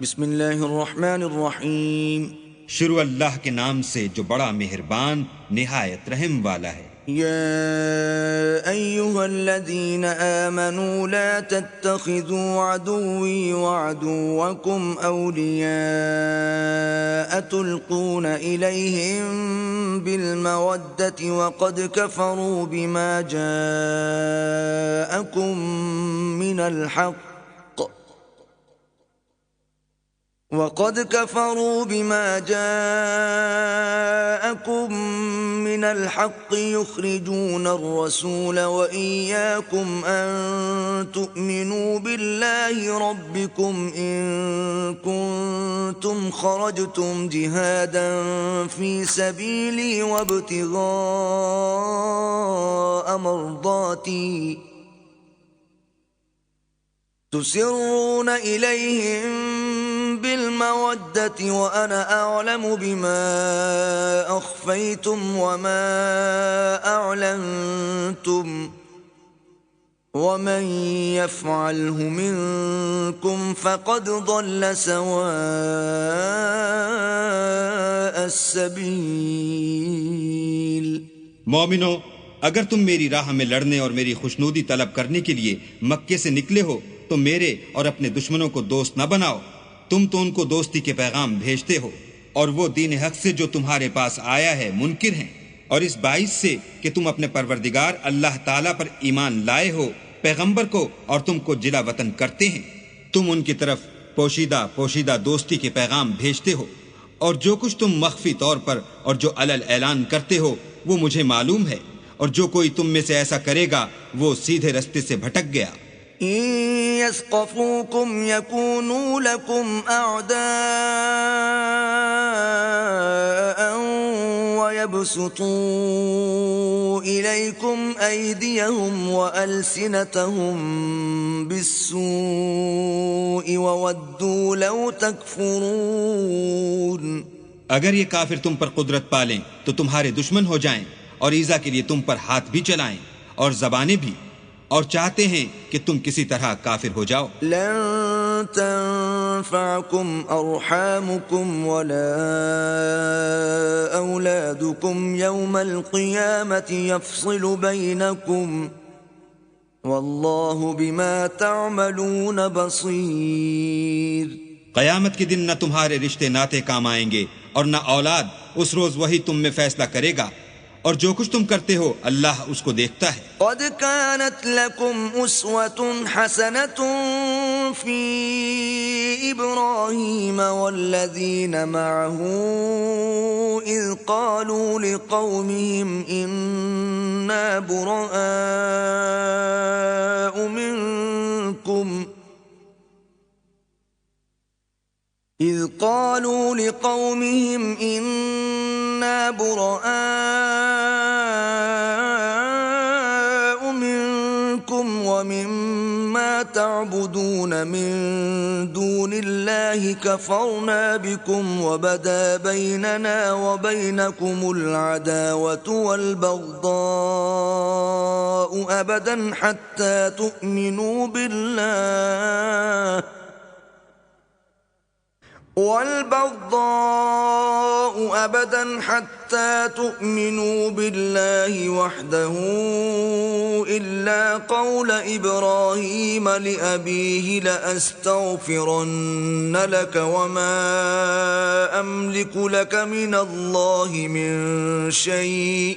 بسم اللہ الرحمن الرحیم. شروع اللہ کے نام سے جو بڑا مہربان نہایت رحم والا ہے. يا أيها الذين آمنوا لا تتخذوا عدوي وعدوكم أولياء تلقون إليهم بالمودة وقد كفروا بما جاءكم من الحق يخرجون الرسول وإياكم أن تؤمنوا بالله ربكم إن كنتم خرجتم جهادا في سبيلي وابتغاء مرضاتي تسرون إليهم بالمودة وأنا أعلم بما أخفيتم وما أعلنتم ومن يفعله منكم فقد ضل سواء السبيل. مومنو، اگر تم میری راہ میں لڑنے اور میری خوشنودی طلب کرنے کے لیے مکے سے نکلے ہو تو میرے اور اپنے دشمنوں کو دوست نہ بناؤ. تم تو ان کو دوستی کے پیغام بھیجتے ہو اور وہ دین حق سے جو تمہارے پاس آیا ہے منکر ہیں، اور اس باعث سے کہ تم اپنے پروردگار اللہ تعالیٰ پر ایمان لائے ہو، پیغمبر کو اور تم کو جلا وطن کرتے ہیں. تم ان کی طرف پوشیدہ دوستی کے پیغام بھیجتے ہو، اور جو کچھ تم مخفی طور پر اور جو علل اعلان کرتے ہو وہ مجھے معلوم ہے، اور جو کوئی تم میں سے ایسا کرے گا وہ سیدھے رستے سے بھٹک گیا. إن يثقفوكم يكونوا لكم أعداء ويبسطوا إليكم أيديهم وألسنتهم بالسوء وودوا لو تكفرون. اگر یہ کافر تم پر قدرت پالیں تو تمہارے دشمن ہو جائیں اور ایذا کے لیے تم پر ہاتھ بھی چلائیں اور زبانیں بھی، اور چاہتے ہیں کہ تم کسی طرح کافر ہو جاؤ. لن تنفعكم أرحامكم ولا أولادكم يوم القيامة يفصل بينكم والله بما تعملون بصير. قیامت کے دن نہ تمہارے رشتے ناتے کام آئیں گے اور نہ اولاد. اس روز وہی تم میں فیصلہ کرے گا، اور جو کچھ تم کرتے ہو اللہ اس کو دیکھتا ہے. قد كانت لكم أسوة حسنة في إبراهيم والذين معه إذ قالوا لقومهم إنا براء منكم ومما تعبدون من دون الله كفرنا بكم وبدا بيننا وبينكم العداوة والبغضاء أبدا حتى تؤمنوا بالله وحده إلا قول إبراهيم لأبيه لأستغفرن لك وما أملك لك من الله من شيء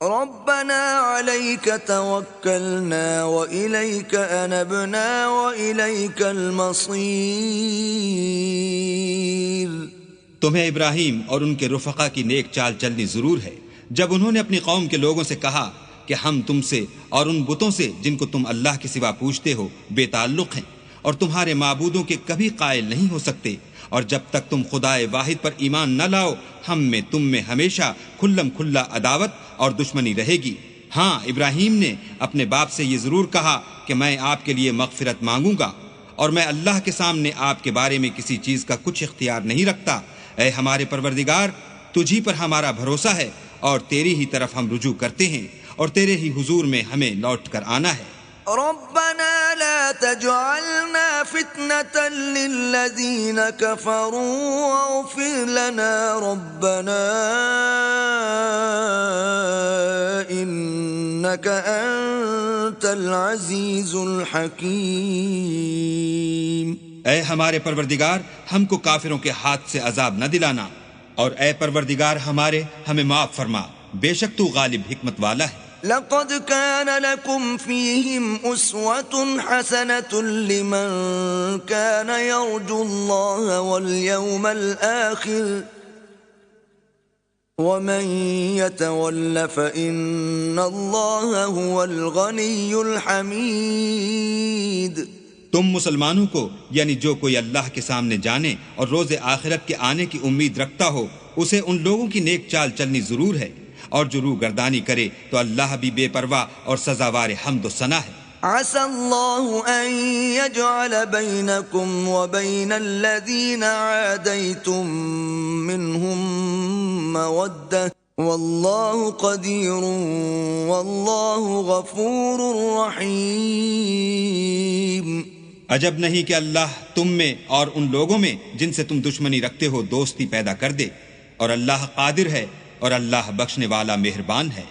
ربنا عليك توكلنا وإليك أنبنا وإليك المصير. تمہیں ابراہیم اور ان کے رفقا کی نیک چال چلنی ضرور ہے جب انہوں نے اپنی قوم کے لوگوں سے کہا کہ ہم تم سے اور ان بتوں سے جن کو تم اللہ کے سوا پوجتے ہو بے تعلق ہیں اور تمہارے معبودوں کے کبھی قائل نہیں ہو سکتے، اور جب تک تم خدائے واحد پر ایمان نہ لاؤ ہم میں تم میں ہمیشہ کھلم کھلا عداوت اور دشمنی رہے گی. ہاں، ابراہیم نے اپنے باپ سے یہ ضرور کہا کہ میں آپ کے لیے مغفرت مانگوں گا اور میں اللہ کے سامنے آپ کے بارے میں کسی چیز کا کچھ اختیار نہیں رکھتا. اے ہمارے پروردگار، تجھی پر ہمارا بھروسہ ہے اور تیری ہی طرف ہم رجوع کرتے ہیں اور تیرے ہی حضور میں ہمیں لوٹ کر آنا ہے. ربنا لا تجعلنا فتنة للذين كفروا واغفر لنا ربنا إنك أنت العزيز الحكيم. اے ہمارے پروردگار، ہم کو کافروں کے ہاتھ سے عذاب نہ دلانا، اور اے پروردگار ہمارے، ہمیں معاف فرما، بے شک تو غالب حکمت والا ہے. لقد كان لكم فيهم أسوة حسنة لمن كان يرجو الله واليوم الآخر ومن يتول فإن الله هو الغني الحميد. تم مسلمانوں کو، یعنی جو کوئی اللہ کے سامنے جانے اور روز آخرت کے آنے کی امید رکھتا ہو، اسے ان لوگوں کی نیک چال چلنی ضرور ہے، اور جو روح گردانی کرے تو اللہ بھی بے پرواہ اور سزاوار حمد و ثنا ہے. عسى الله أن يجعل بينكم وبين الذين عاديتم منهم مودة والله قدير والله غفور رحيم. عجب نہیں کہ اللہ تم میں اور ان لوگوں میں جن سے تم دشمنی رکھتے ہو دوستی پیدا کر دے، اور اللہ قادر ہے اور اللہ بخشنے والا مہربان ہے.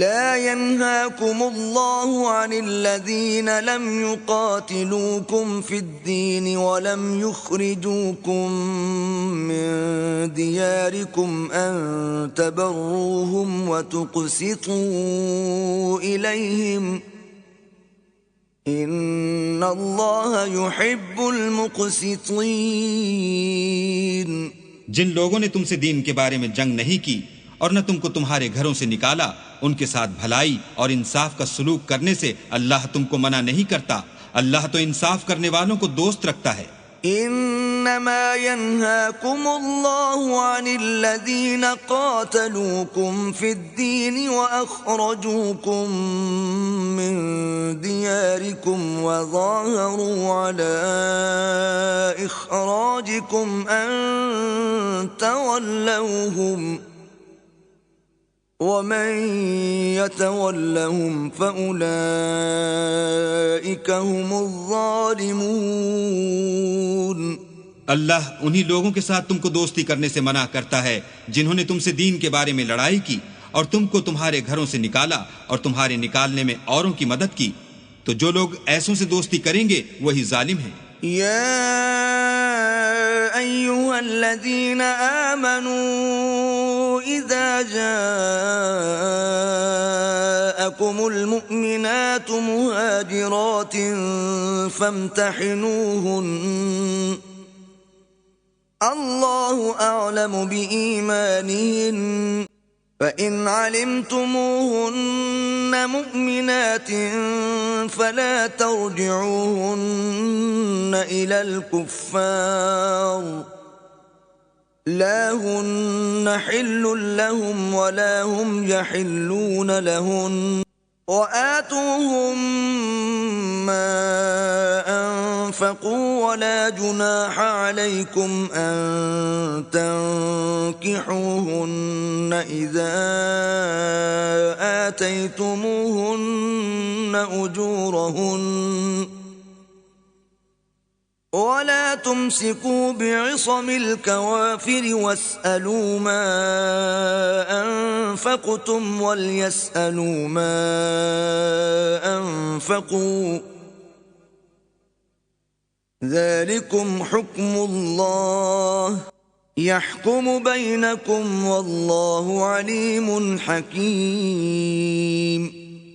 لا ينهاكم الله عن الذين لم يقاتلوكم في الدين ولم يخرجوكم من دياركم أن تبروهم وتقسطوا إليهم إن الله يحب المقسطين. جن لوگوں نے تم سے دین کے بارے میں جنگ نہیں کی اور نہ تم کو تمہارے گھروں سے نکالا، ان کے ساتھ بھلائی اور انصاف کا سلوک کرنے سے اللہ تم کو منع نہیں کرتا، اللہ تو انصاف کرنے والوں کو دوست رکھتا ہے. انما ينهاكم الله عن الذين قاتلوكم في الدين واخرجوكم من دياركم وظاهروا على اخراجكم ان تولوهم ومن يتولهم فأولئك هم الظالمون. اللہ انہی لوگوں کے ساتھ تم کو دوستی کرنے سے منع کرتا ہے جنہوں نے تم سے دین کے بارے میں لڑائی کی اور تم کو تمہارے گھروں سے نکالا اور تمہارے نکالنے میں اوروں کی مدد کی، تو جو لوگ ایسوں سے دوستی کریں گے وہی ظالم ہیں. يا أيها الذين آمنوا إذا جاءكم المؤمنات مهاجرات فامتحنوهن الله أعلم بإيمانهن فإن علمتموهن مؤمنات فلا ترجعوهن إلى الكفار لا هن حل لهم ولا هم يحلون لهن وآتوهم ما أنفقوا ولا جناح عليكم أن تنكحوهن إذا آتيتموهن أجورهن ولا تمسكوا بعصم الكوافر واسألوا ما أنفقتم وليسألوا ما أنفقوا ذلكم حكم الله يحكم بينكم والله عليم حكيم.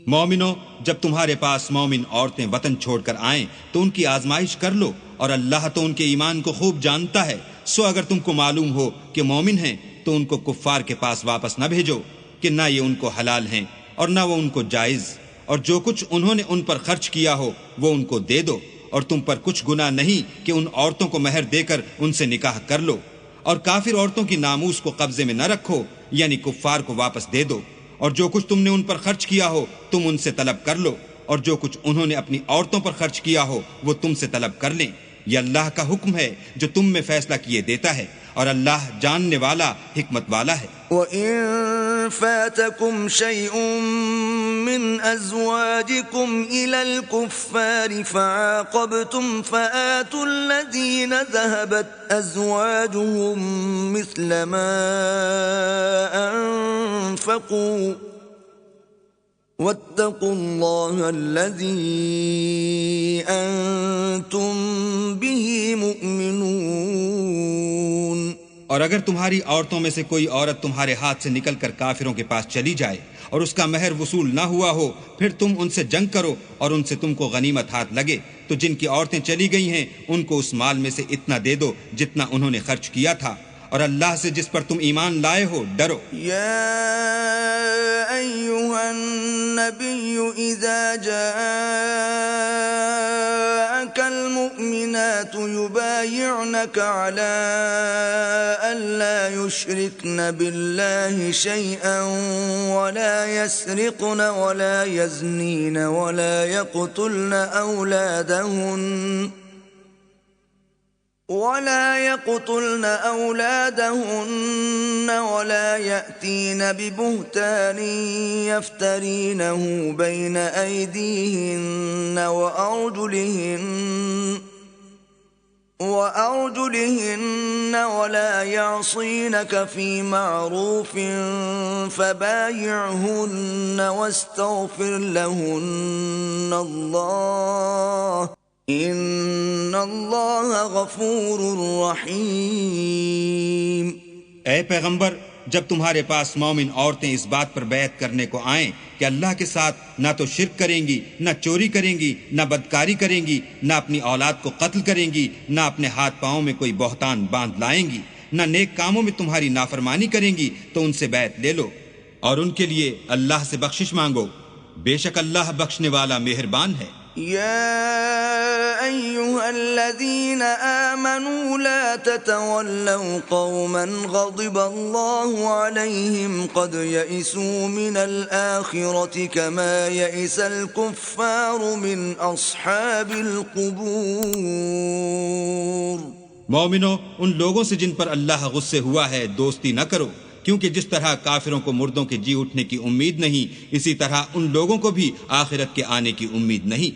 مومنو، جب تمہارے پاس مومن عورتیں وطن چھوڑ کر آئیں تو ان کی آزمائش کر لو، اور اللہ تو ان کے ایمان کو خوب جانتا ہے. سو اگر تم کو معلوم ہو کہ مومن ہیں تو ان کو کفار کے پاس واپس نہ بھیجو کہ نہ یہ ان کو حلال ہیں اور نہ وہ ان کو جائز، اور جو کچھ انہوں نے ان پر خرچ کیا ہو وہ ان کو دے دو، اور تم پر کچھ گناہ نہیں کہ ان عورتوں کو مہر دے کر ان سے نکاح کر لو، اور کافر عورتوں کی ناموس کو قبضے میں نہ رکھو، یعنی کفار کو واپس دے دو، اور جو کچھ تم نے ان پر خرچ کیا ہو تم ان سے طلب کر لو، اور جو کچھ انہوں نے اپنی عورتوں پر خرچ کیا ہو وہ تم سے طلب کر لیں. یہ اللہ کا حکم ہے جو تم میں فیصلہ کیے دیتا ہے، اور اللہ جاننے والا حکمت والا ہے. وَإِن فاتكم شيء من أزواجكم إلى الكفار فعاقبتم فآتوا الذين ذهبت أزواجهم مثل ما أنفقوا واتقوا الله الذي أنتم به مؤمنون۔ اور اگر تمہاری عورتوں میں سے کوئی عورت تمہارے ہاتھ سے نکل کر کافروں کے پاس چلی جائے اور اس کا مہر وصول نہ ہوا ہو، پھر تم ان سے جنگ کرو اور ان سے تم کو غنیمت ہاتھ لگے، تو جن کی عورتیں چلی گئی ہیں ان کو اس مال میں سے اتنا دے دو جتنا انہوں نے خرچ کیا تھا، اور اللہ سے جس پر تم ایمان لائے ہو ڈرو۔ یا ایھا النبی اذا جاءک المؤمنات یبایعنک علی ألا يشركن بالله شيئا ولا يسرقن ولا يزنين ولا يقتلن أولادهن ولا يأتين ببهتان يفترينه بين أيديهن وأرجلهن ولا يعصينك في معروف فبايعهن واستغفر لهن الله إن الله غفور رحيم۔ اے پیغمبر، جب تمہارے پاس مومن عورتیں اس بات پر بیعت کرنے کو آئیں کہ اللہ کے ساتھ نہ تو شرک کریں گی، نہ چوری کریں گی، نہ بدکاری کریں گی، نہ اپنی اولاد کو قتل کریں گی، نہ اپنے ہاتھ پاؤں میں کوئی بہتان باندھ لائیں گی، نہ نیک کاموں میں تمہاری نافرمانی کریں گی، تو ان سے بیعت لے لو اور ان کے لیے اللہ سے بخشش مانگو، بے شک اللہ بخشنے والا مہربان ہے۔ يا أيها الذين آمنوا لا تتولوا قوما غضب الله عليهم قد يئسوا من الآخرة كما يئس الكفار من أصحاب القبور۔ مومنو، ان لوگوں سے جن پر اللہ غصے ہوا ہے دوستی نہ کرو، کیونکہ جس طرح کافروں کو مردوں کے جی اٹھنے کی امید نہیں، اسی طرح ان لوگوں کو بھی آخرت کے آنے کی امید نہیں۔